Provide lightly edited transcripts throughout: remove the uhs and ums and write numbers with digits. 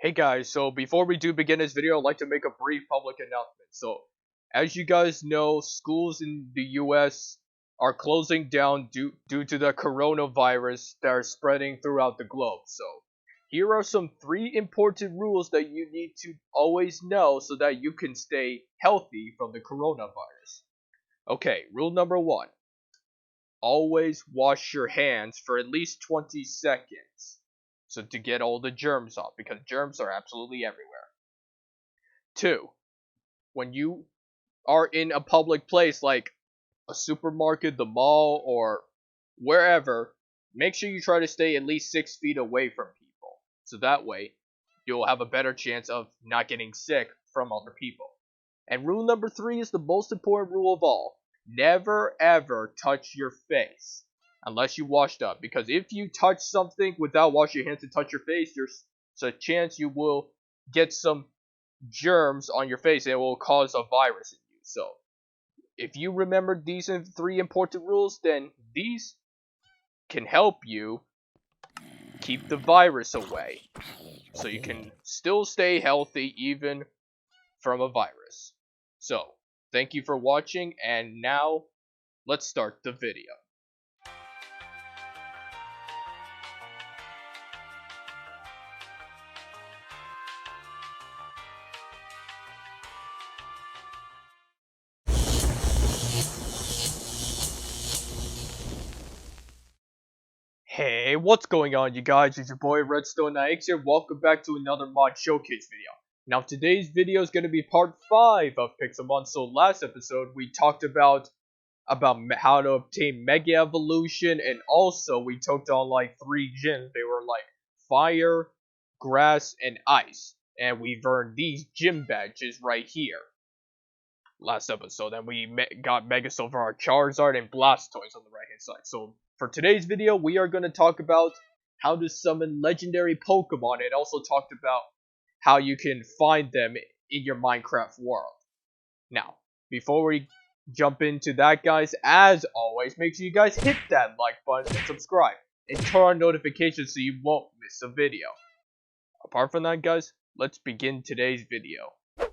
Hey guys, so before we do begin this video, I'd like to make a brief public announcement. So, as you guys know, schools in the US are closing down due to the coronavirus that are spreading throughout the globe. So, here are some 3 important rules that you need to always know so that you can stay healthy from the coronavirus. Okay, rule number 1. Always wash your hands for at least 20 seconds. So to get all the germs off, because germs are absolutely everywhere. 2. When you are in a public place like a supermarket, the mall, or wherever, make sure you try to stay at least 6 feet away from people. So that way, you'll have a better chance of not getting sick from other people. And rule number 3 is the most important rule of all. Never ever touch your face unless you washed up, because if you touch something without washing your hands and touch your face, there's a chance you will get some germs on your face and it will cause a virus in you. So if you remember these 3 important rules, then these can help you keep the virus away, so you can still stay healthy even from a virus. So thank you for watching, and now let's start the video. Hey, what's going on, you guys? It's your boy Redstone9X here. Welcome back to another mod showcase video. Now, today's video is going to be part 5 of Pixelmon. So last episode we talked about how to obtain Mega Evolution, and also we took on like 3 gyms. They were like fire, grass, and ice, and we've earned these gym badges right here last episode. And we got Mega Soul for our Charizard and Blastoise on the right hand side. So for today's video, we are going to talk about how to summon legendary Pokemon, and also talked about how you can find them in your Minecraft world. Now, before we jump into that, guys, as always, make sure you guys hit that like button and subscribe, and turn on notifications so you won't miss a video. Apart from that, guys, let's begin today's video.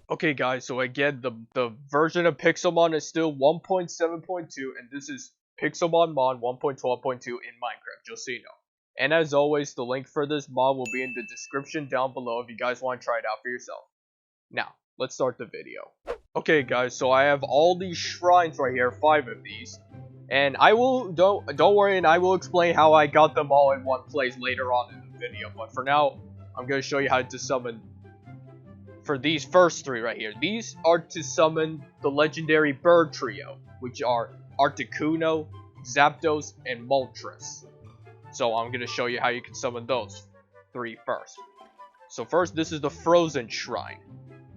Okay, guys, so again, the version of Pixelmon is still 1.7.2, and this is Pixelmon mod 1.12.2 in Minecraft, just so you know. And as always, the link for this mod will be in the description down below if you guys want to try it out for yourself. Now, let's start the video. Okay, guys, so I have all these shrines right here, 5 of these, and I will don't worry, and I will explain how I got them all in one place later on in the video. But for now, I'm going to show you how to summon for these first 3 right here. These are to summon the legendary bird trio, which are Articuno, Zapdos, and Moltres. So I'm going to show you how you can summon those 3 first. So first, this is the Frozen Shrine,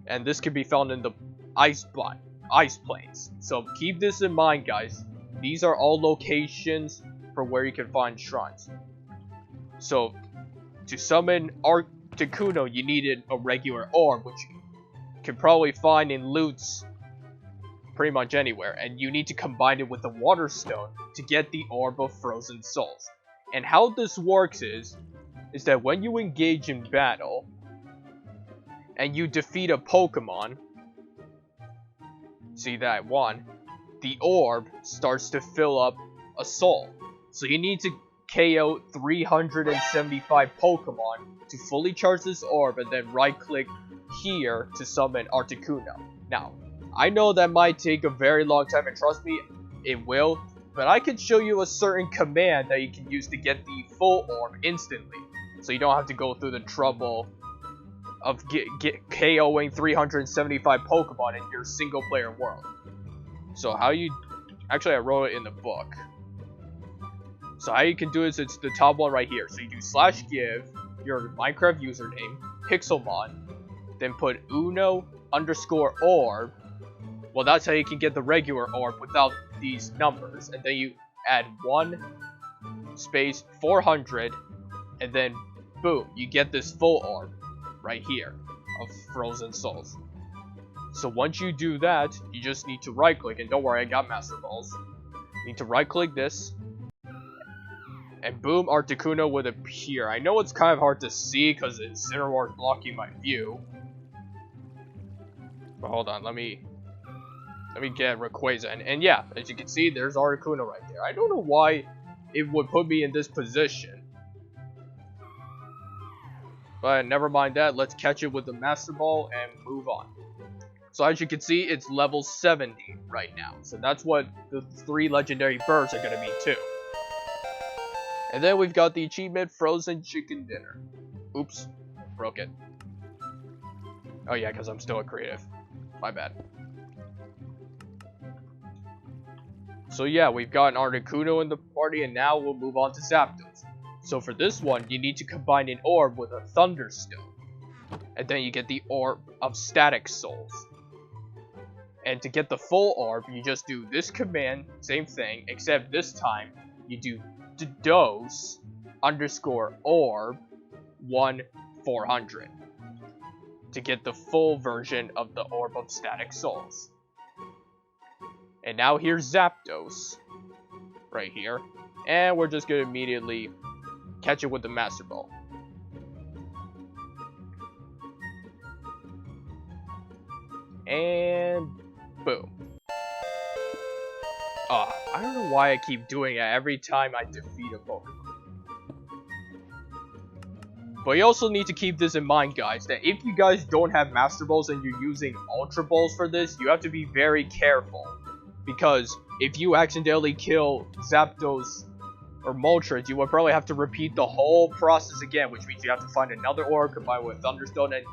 and this can be found in the ice plains. So keep this in mind, guys. These are all locations for where you can find shrines. So to summon Articuno, you needed a regular orb, which you can probably find in loots pretty much anywhere, and you need to combine it with the water stone to get the orb of frozen souls. And how this works is that when you engage in battle and you defeat a Pokemon, see that one, the orb starts to fill up a soul. So you need to KO 375 Pokemon to fully charge this orb, and then right click here to summon Articuno. Now, I know that might take a very long time, and trust me, it will, but I can show you a certain command that you can use to get the full orb instantly, so you don't have to go through the trouble of KOing 375 Pokemon in your single player world. So how you, actually I wrote it in the book. So how you can do it, it's the top one right here. So you do /give your Minecraft username, Pixelmon, then put uno_orb. Well, that's how you can get the regular orb without these numbers. And then you add 1 space 400, and then boom, you get this full orb right here of frozen souls. So once you do that, you just need to right click, and don't worry, I got master balls. You need to right click this, And boom, Articuno would appear. I know it's kind of hard to see because Incineroar is blocking my view. But hold on, let me get Rayquaza. And yeah, as you can see, there's Articuno right there. I don't know why it would put me in this position. But never mind that, let's catch it with the Master Ball and move on. So as you can see, it's level 70 right now. So that's what the 3 legendary birds are going to be too. And then we've got the achievement Frozen Chicken Dinner. Oops, broke it. Oh yeah, because I'm still a creative. My bad. So yeah, we've got an Articuno in the party, and now we'll move on to Zapdos. So for this one, you need to combine an orb with a Thunderstone. And then you get the Orb of Static Souls. And to get the full orb, you just do this command, same thing, except this time, you do dose _ orb 1400 to get the full version of the Orb of Static Souls. And now here's Zapdos right here, and we're just gonna immediately catch it with the Master Ball. And boom. I don't know why I keep doing it every time I defeat a Pokemon. But you also need to keep this in mind, guys, that if you guys don't have Master Balls and you're using Ultra Balls for this, you have to be very careful. Because if you accidentally kill Zapdos or Moltres, you will probably have to repeat the whole process again, which means you have to find another orb, combine with Thunderstone, and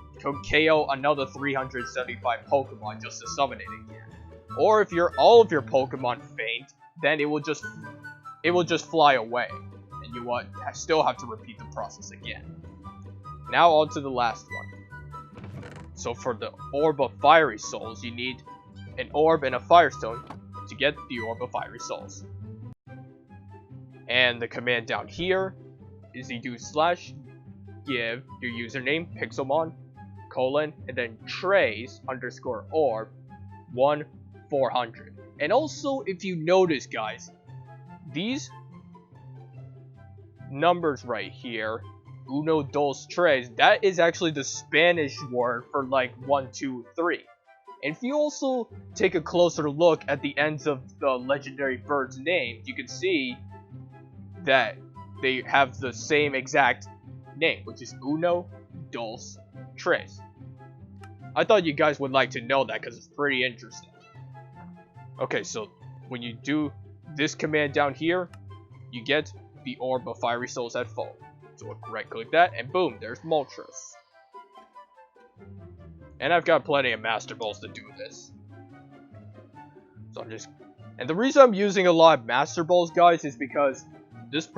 KO another 375 Pokemon just to summon it again. Or if all of your Pokemon faint, then it will just fly away, and you will still have to repeat the process again. Now on to the last one. So for the Orb of Fiery Souls, you need an orb and a Firestone to get the Orb of Fiery Souls. And the command down here is you do / give your username Pixelmon : and then trace _ orb 1400. And also, if you notice, guys, these numbers right here, 1, 2, 3, that is actually the Spanish word for like 1, 2, 3. And if you also take a closer look at the ends of the legendary birds' names, you can see that they have the same exact name, which is 1, 2, 3. I thought you guys would like to know that because it's pretty interesting. Okay, so when you do this command down here, you get the Orb of Fiery Souls at full. So right click that, and boom, there's Moltres. And I've got plenty of Master Balls to do this. So and the reason I'm using a lot of Master Balls, guys, is because these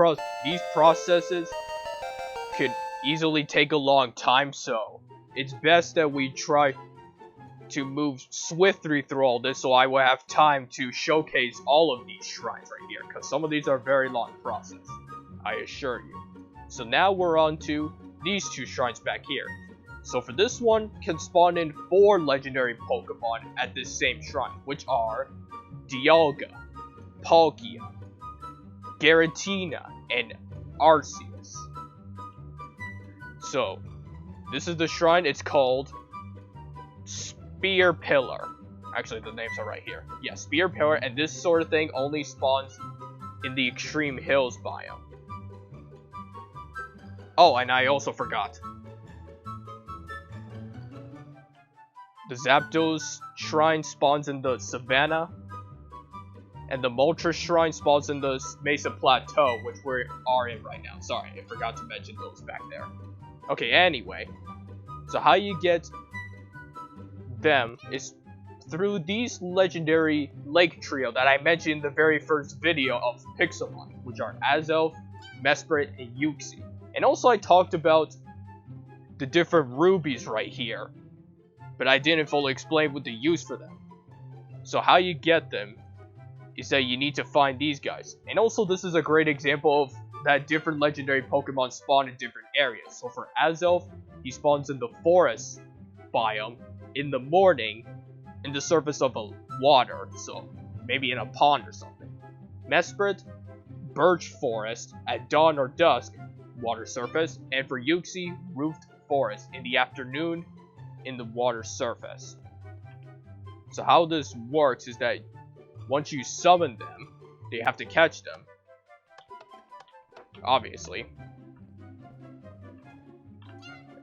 processes could easily take a long time, so it's best that we try to move swiftly through all this so I will have time to showcase all of these shrines right here, because some of these are very long process, I assure you. So now we're on to these 2 shrines back here. So for this one, can spawn in 4 legendary Pokemon at this same shrine, which are Dialga, Palkia, Giratina, and Arceus. So, this is the shrine. It's called Spearpillar. Actually, the names are right here. Yeah, Spearpillar, and this sort of thing only spawns in the Extreme Hills biome. Oh, and I also forgot. The Zapdos Shrine spawns in the Savannah, and the Moltres Shrine spawns in the Mesa Plateau, which we are in right now. Sorry, I forgot to mention those back there. Okay, anyway. So how you get them is through these legendary lake trio that I mentioned in the very first video of Pixelmon, which are Azelf, Mesprit, and Uxie. And also I talked about the different rubies right here, but I didn't fully explain what the use for them. So how you get them is that you need to find these guys. And also this is a great example of that different legendary Pokemon spawn in different areas. So for Azelf, he spawns in the forest biome in the morning in the surface of a water, so maybe in a pond or something. Mesprit, birch forest at dawn or dusk, water surface, and for Yuxi, roofed forest in the afternoon in the water surface. So how this works is that once you summon them, you have to catch them, obviously,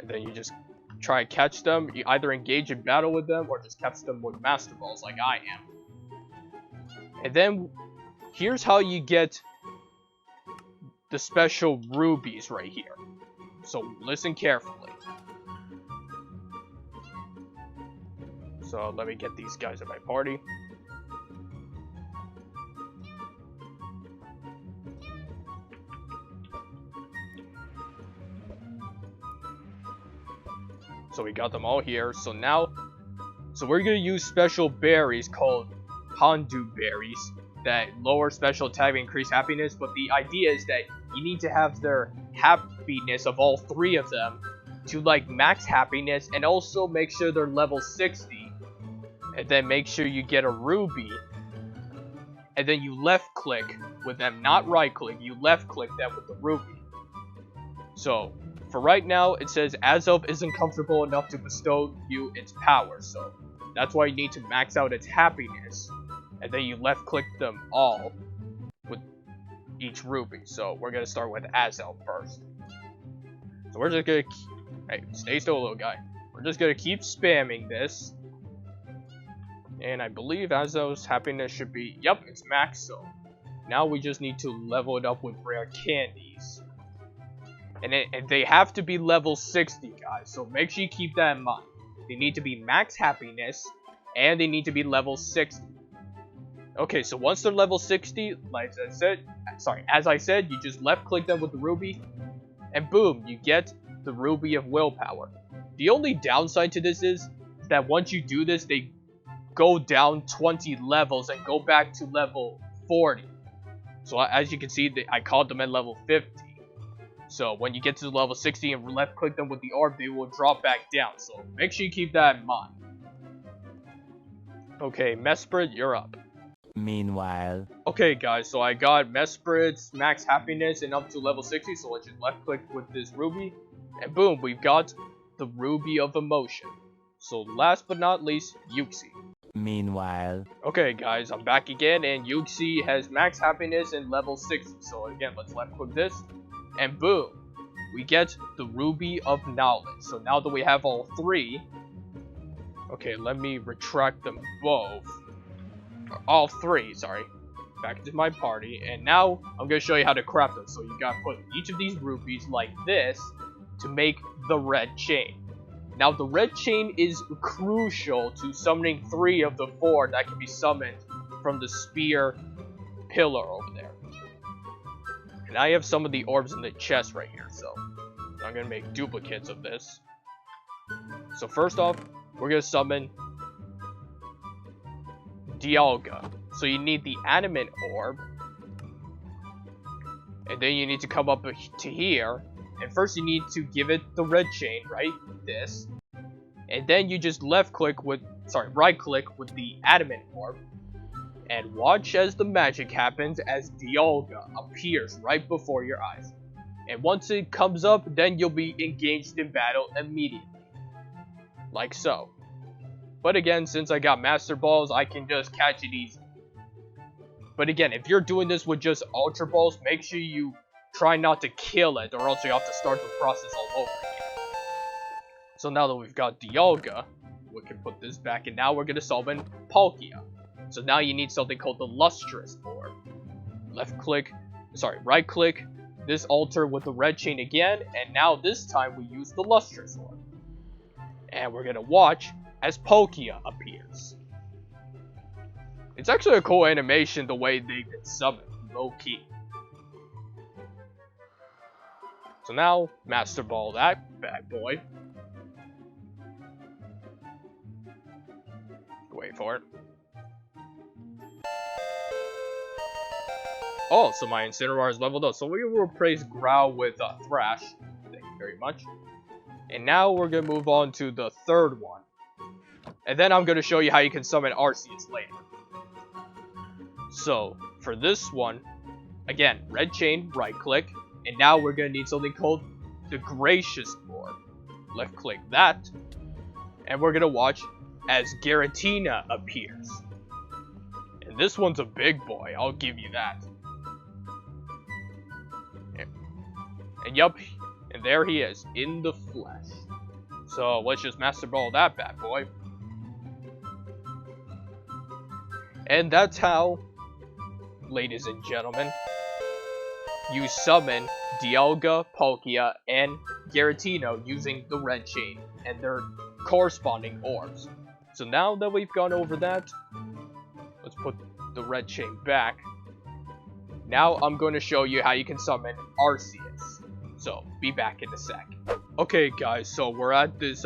and then you just try and catch them. You either engage in battle with them or just catch them with Master Balls like I am. And then here's how you get the special rubies right here. So listen carefully. So let me get these guys in my party. So we got them all here. So now, we're gonna use special berries called Hondu berries that lower special attack and increase happiness. But the idea is that you need to have their happiness of all three of them to like max happiness, and also make sure they're level 60, and then make sure you get a ruby, and then you left click with them, not right click. You left click them with the ruby. So for right now, it says Azelf isn't comfortable enough to bestow you its power, so that's why you need to max out its happiness, and then you left click them all with each ruby. So we're gonna start with Azelf first. So we're just gonna, hey, stay still, little guy. We're just gonna keep spamming this, and I believe Azelf's happiness should be, yep, it's max. So now we just need to level it up with rare candies. And they have to be level 60, guys, so make sure you keep that in mind. They need to be max happiness, and they need to be level 60. Okay, so once they're level 60, as I said, you just left click them with the ruby, and boom, you get the ruby of willpower. The only downside to this is that once you do this, they go down 20 levels and go back to level 40. So as you can see, I called them at level 50. So when you get to level 60 and left click them with the orb, they will drop back down. So make sure you keep that in mind. Okay, Mesprit, you're up. Meanwhile. Okay guys, so I got Mesprit's max happiness and up to level 60. So let's just left click with this ruby. And boom, we've got the ruby of emotion. So last but not least, Yuxi. Meanwhile. Okay guys, I'm back again, and Yuxi has max happiness and level 60. So again, let's left click this. And boom, we get the Ruby of Knowledge. So now that we have all three, okay, let me retract them both. All three, sorry. Back into my party, and now I'm going to show you how to craft them. So you got to put each of these rupees like this to make the red chain. Now the red chain is crucial to summoning 3 of the 4 that can be summoned from the spear pillar over there. And I have some of the orbs in the chest right here, so I'm going to make duplicates of this. So first off, we're going to summon Dialga. So you need the animate orb, and then you need to come up to here, and first you need to give it the red chain, right? This. And then you just right click with the animate orb, and watch as the magic happens as Dialga appears right before your eyes. And once it comes up, then you'll be engaged in battle immediately. Like so. But again, since I got Master Balls, I can just catch it easy. But again, if you're doing this with just Ultra Balls, make sure you try not to kill it, or else you have to start the process all over again. So now that we've got Dialga, we can put this back, and now we're going to summon Palkia. So now you need something called the Lustrous Orb. Right click this altar with the red chain again, and now this time we use the Lustrous Orb. And we're going to watch as Palkia appears. It's actually a cool animation the way they get summoned, low key. So now, Master Ball that bad boy. Wait for it. Oh, so my Incineroar is leveled up. So we will replace Growl with Thrash. Thank you very much. And now we're going to move on to the third one. And then I'm going to show you how you can summon Arceus later. So, for this one, again, red chain, right click, and now we're gonna need something called the Gracious Orb. Left click that, and we're gonna watch as Giratina appears. And this one's a big boy, I'll give you that. And yup, and there he is, in the flesh. So let's just Master Ball that bad boy. And that's how, ladies and gentlemen, you summon Dialga, Palkia, and Giratina using the red chain and their corresponding orbs. So now that we've gone over that, let's put the red chain back. Now I'm going to show you how you can summon Arceus. So be back in a sec. Okay guys, so we're at this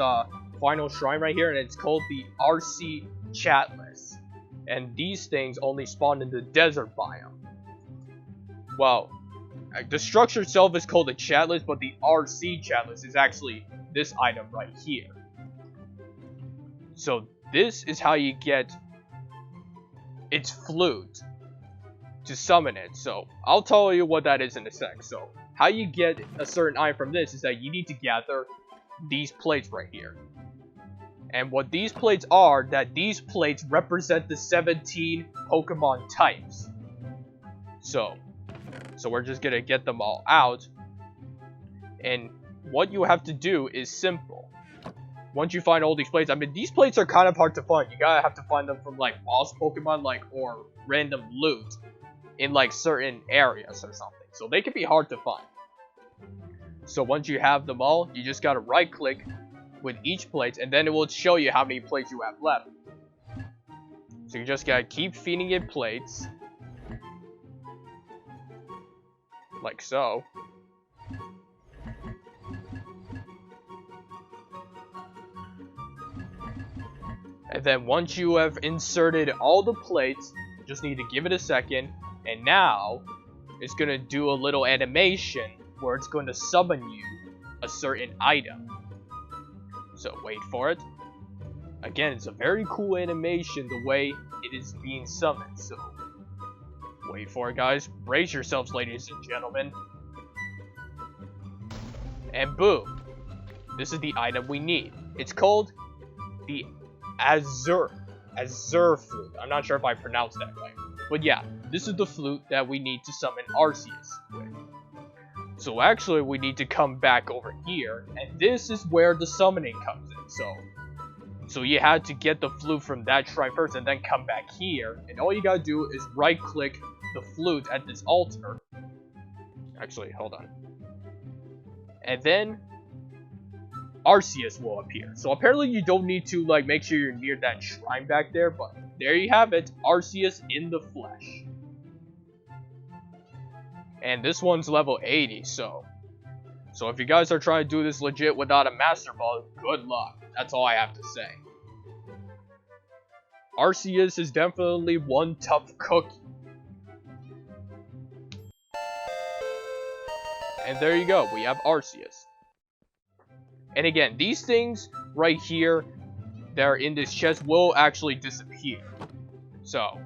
final shrine right here, and it's called the Chalice. And these things only spawn in the desert biome. Well, the structure itself is called a Chalice, but the Chalice is actually this item right here. So this is how you get its flute to summon it. So I'll tell you what that is in a sec. So how you get a certain item from this is that you need to gather these plates right here. And what these plates are, that these plates represent the 17 Pokemon types. So we're just gonna get them all out. And what you have to do is simple. Once you find all these plates, I mean, these plates are kind of hard to find. You gotta have to find them from like boss Pokemon, like, or random loot in like certain areas or something. So they can be hard to find. So once you have them all, you just gotta right click with each plate, and then it will show you how many plates you have left. So you just gotta keep feeding it plates. Like so. And then once you have inserted all the plates, you just need to give it a second, and now it's gonna do a little animation where it's going to summon you a certain item. So wait for it. Again, it's a very cool animation the way it is being summoned. So wait for it, guys. Brace yourselves, ladies and gentlemen. And boom. This is the item we need. It's called the Azure Flute. I'm not sure if I pronounced that right. But yeah, this is the flute that we need to summon Arceus with. So actually, we need to come back over here, and this is where the summoning comes in. So you had to get the flute from that shrine first, and then come back here, and all you gotta do is right-click the flute at this altar. Actually, hold on. And then Arceus will appear. So apparently you don't need to like make sure you're near that shrine back there, but there you have it, Arceus in the flesh. And this one's level 80, so if you guys are trying to do this legit without a Master Ball, good luck. That's all I have to say. Arceus is definitely one tough cookie. And there you go, we have Arceus. And again, these things right here that are in this chest will actually disappear. So,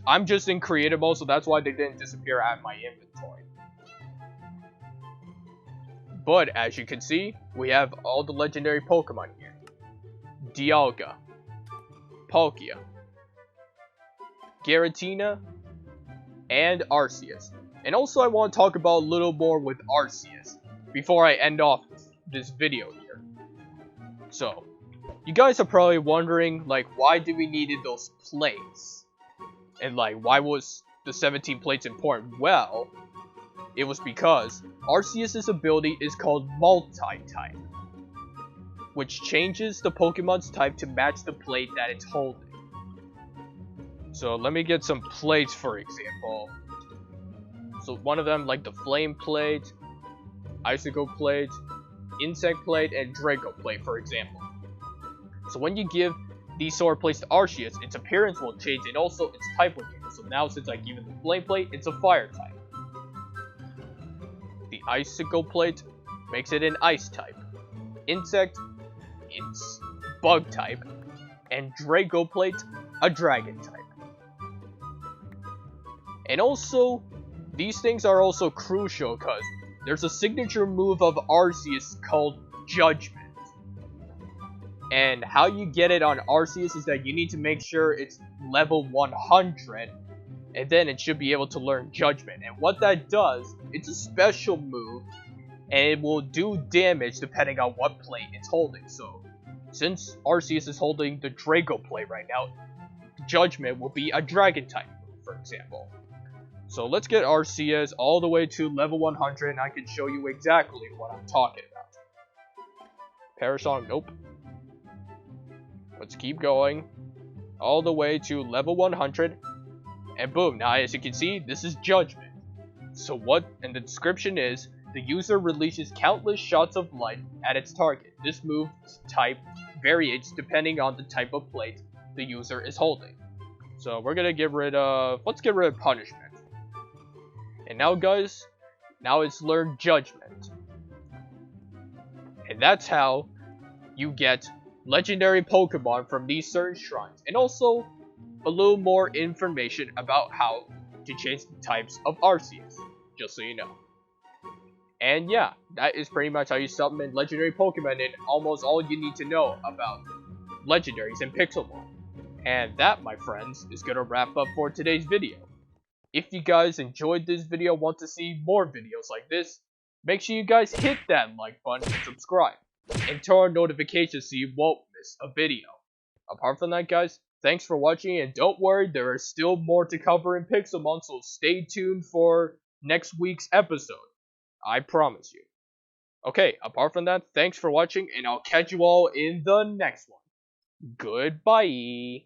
I'm just in creative mode, so that's why they didn't disappear out of my inventory. But as you can see, we have all the legendary Pokemon here. Dialga, Palkia, Giratina, and Arceus. And also I want to talk about a little more with Arceus before I end off this video here. So, you guys are probably wondering, like, why do we needed those plates? And like, why was the 17 plates important? Well, it was because Arceus' ability is called multi-type, which changes the Pokemon's type to match the plate that it's holding. So let me get some plates, for example. So one of them, like the Flame Plate, Icicle Plate, Insect Plate, and Draco Plate, for example. So when you give these sort of plates to Arceus, its appearance will change and also its type will change. So now since I give it the Flame Plate, it's a Fire type. The Icicle Plate makes it an Ice type. Insect, it's Bug type. And Draco Plate, a Dragon type. And also, these things are also crucial because there's a signature move of Arceus called Judgment. And how you get it on Arceus is that you need to make sure it's level 100, and then it should be able to learn Judgment. And what that does, it's a special move, and it will do damage depending on what plate it's holding. So, since Arceus is holding the Draco plate right now, Judgment will be a Dragon type move, for example. So let's get Arceus all the way to level 100, and I can show you exactly what I'm talking about. Parasong, nope. Let's keep going all the way to level 100, and boom, now as you can see, this is Judgment. So what in the description is, the user releases countless shots of light at its target. This move type varies depending on the type of plate the user is holding. So we're gonna get rid of, let's get rid of Punishment. And now guys, now it's Learn Judgment. And that's how you get legendary Pokemon from these certain shrines, and also a little more information about how to change the types of Arceus, just so you know. And yeah, that is pretty much how you summon legendary Pokemon, and almost all you need to know about legendaries in Pixelmon. And that, my friends, is gonna wrap up for today's video. If you guys enjoyed this video, want to see more videos like this, make sure you guys hit that like button and subscribe, and turn on notifications so you won't miss a video. Apart from that guys, thanks for watching, and don't worry, there is still more to cover in Pixelmon, so stay tuned for next week's episode. I promise you. Okay, apart from that, thanks for watching, and I'll catch you all in the next one. Goodbye!